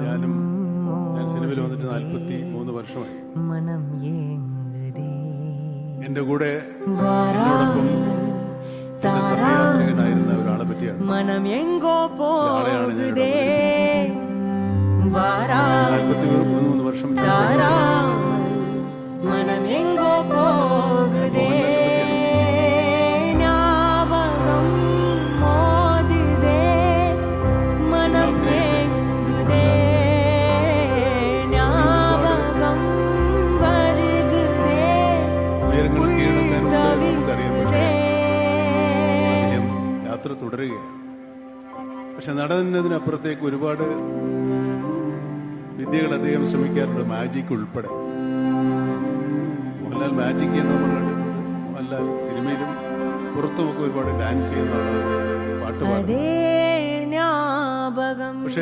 ഞാനും ഞാൻ സിനിമയിൽ വന്നിട്ട് 43 വർഷമായി. എന്റെ കൂടെ എന്നോടൊപ്പം സഹയാത്രികനായിരുന്ന ഒരാളെ പറ്റിയാണ്. ഒരാളെയാണ് ഞാൻ 43 വർഷം യാത്ര തുടരുകയാണ്. പക്ഷെ നടന്നതിനപ്പുറത്തേക്ക് ഒരുപാട് വിദ്യകൾ അദ്ദേഹം ശ്രമിക്കാറുണ്ട്, മാജിക് ഉൾപ്പെടെ. മോഹൻലാൽ മാജിക് എന്ന് പറഞ്ഞിട്ടുണ്ട്. മോഹൻലാൽ സിനിമയിലും പുറത്തുമൊക്കെ ഒരുപാട് ഡാൻസ് ചെയ്യുന്ന പാട്ട് പാടും. പക്ഷെ